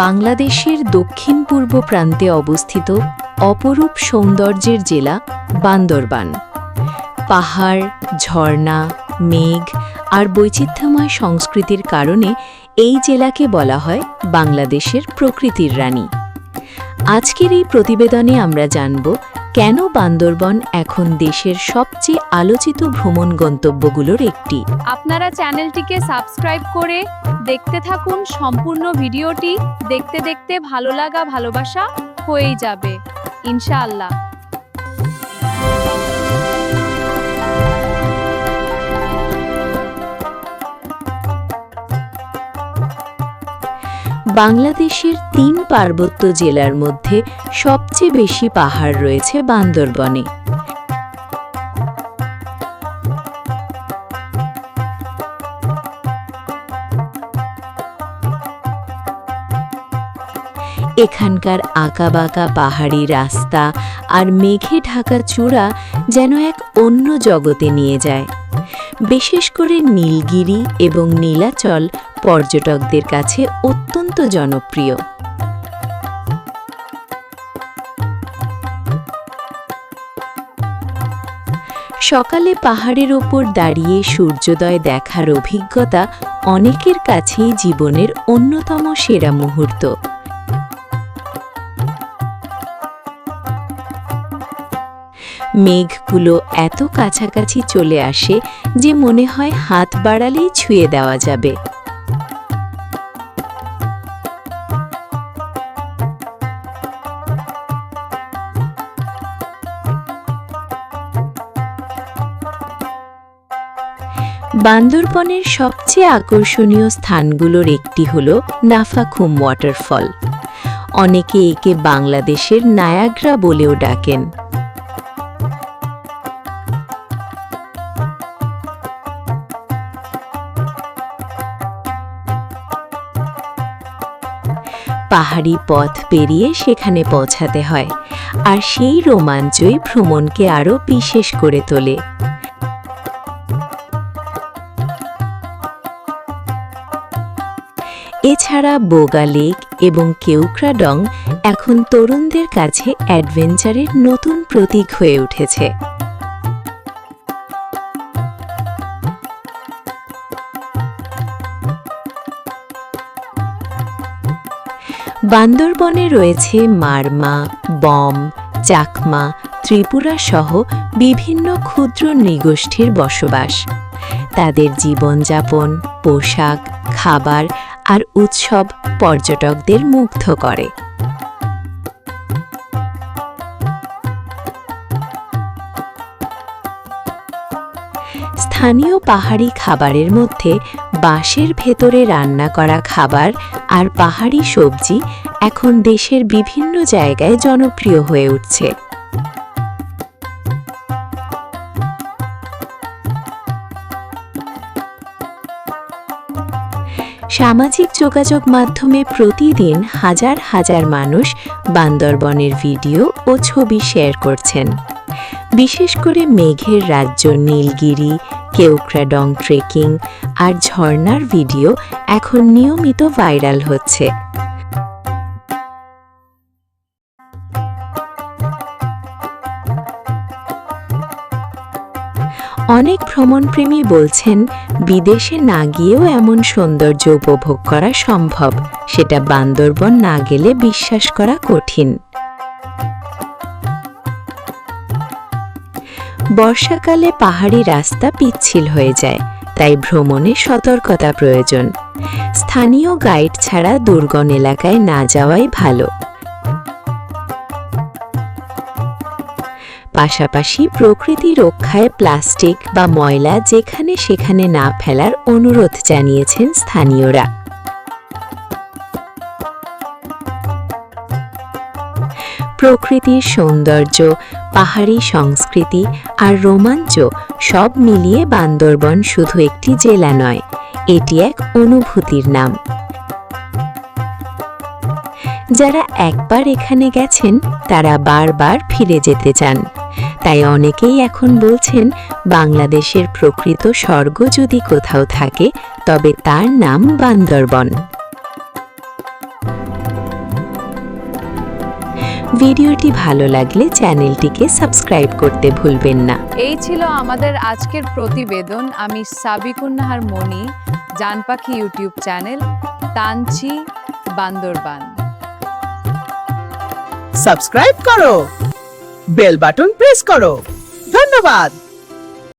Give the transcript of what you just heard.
বাংলাদেশের দক্ষিণ পূর্ব প্রান্তে অবস্থিত অপরূপ সৌন্দর্যের জেলা বান্দরবান। পাহাড়, ঝর্ণা, মেঘ আর বৈচিত্র্যময় সংস্কৃতির কারণে এই জেলাকে বলা হয় বাংলাদেশের প্রকৃতির রানী। আজকের এই প্রতিবেদনে আমরা জানব কেন বান্দরবন এখন দেশের সবচেয়ে আলোচিত ভ্রমণ গন্তব্যগুলোর একটি। আপনারা চ্যানেলটিকে সাবস্ক্রাইব করে দেখতে থাকুন সম্পূর্ণ ভিডিওটি। দেখতে দেখতে ভালো লাগা ভালোবাসা হয়েই যাবে ইনশাআল্লাহ। বাংলাদেশের ৩ পার্বত্য জেলার মধ্যে সবচেয়ে বেশি পাহাড় রয়েছে বান্দরবনে। এখানকার আঁকাবাঁকা পাহাড়ি রাস্তা আর মেঘে ঢাকা চূড়া যেন এক অন্য জগতে নিয়ে যায়। বিশেষ করে নীলগিরি এবং নীলাচল পর্যটকদের কাছে অত্যন্ত জনপ্রিয়। সকালে পাহাড়ের ওপর দাঁড়িয়ে সূর্যোদয় দেখার অভিজ্ঞতা অনেকের কাছেই জীবনের অন্যতম সেরা মুহূর্ত। মেঘগুলো এত কাছাকাছি চলে আসে যে মনে হয় হাত বাড়ালেই ছুঁয়ে দেওয়া যাবে। বান্দরবনের সবচেয়ে আকর্ষণীয় স্থানগুলোর একটি হল নাফাখুম ওয়াটারফল। অনেকে একে বাংলাদেশের নায়াগ্রা বলেও ডাকেন। পাহাড়ি পথ পেরিয়ে সেখানে পৌঁছাতে হয়, আর সেই রোমাঞ্চই ভ্রমণকে আরও বিশেষ করে তোলে। এছাড়া বোগা লেক এবং কেওক্রাডং এখন তরুণদের কাছে অ্যাডভেঞ্চারের নতুন প্রতীক হয়ে উঠেছে। বান্দরবনে রয়েছে মারমা, বম, চাকমা, ত্রিপুরা সহ বিভিন্ন ক্ষুদ্র নৃগোষ্ঠীর বসবাস। তাদের জীবনযাপন, পোশাক, খাবার আর উৎসব পর্যটকদের মুগ্ধ করে। স্থানীয় পাহাড়ি খাবারের মধ্যে বাঁশের ভেতরে রান্না করা খাবার আর পাহাড়ি সবজি এখন দেশের বিভিন্ন জায়গায় জনপ্রিয় হয়ে উঠছে। সামাজিক যোগাযোগ মাধ্যমে প্রতিদিন হাজার হাজার মানুষ বান্দরবনের ভিডিও ও ছবি শেয়ার করছেন। বিশেষ করে মেঘের রাজ্য নীলগিরি, কেওক্রাডং ট্রেকিং আর ঝর্ণার ভিডিও এখন নিয়মিত ভাইরাল হচ্ছে। অনেক ভ্রমণপ্রেমী বলছেন বিদেশে না গিয়েও এমন সৌন্দর্য উপভোগ করা সম্ভব, সেটা বান্দরবন না গেলে বিশ্বাস করা কঠিন। বর্ষাকালে পাহাড়ি রাস্তা পিচ্ছিল হয়ে যায়, তাই ভ্রমণে সতর্কতা প্রয়োজন। স্থানীয় গাইড ছাড়া দুর্গম এলাকায় না যাওয়াই ভালো। পাশাপাশি প্রকৃতি রক্ষায় প্লাস্টিক বা ময়লা যেখানে সেখানে না ফেলার অনুরোধ জানিয়েছেন স্থানীয়রা। প্রকৃতির সৌন্দর্য, পাহাড়ি সংস্কৃতি আর রোমাঞ্চ সব মিলিয়ে বান্দরবন শুধু একটি জেলা নয়, এটি এক অনুভূতির নাম। যারা একবার এখানে গেছেন তারা বারবার ফিরে যেতে চান। তাই অনেকেই এখন বলছেন বাংলাদেশের প্রকৃত স্বর্গ যদি কোথাও থাকে তবে তার নাম বান্দরবন। ভিডিওটি ভালো লাগলে চ্যানেলটিকে সাবস্ক্রাইব করতে ভুলবেন না। এই ছিল আমাদের আজকের প্রতিবেদন। আমি সাবিকুন্নাহার মনি, জানপাখি ইউটিউব চ্যানেল, তানচি, বান্দরবান। সাবস্ক্রাইব করো, বেল বাটন প্রেস করো। ধন্যবাদ।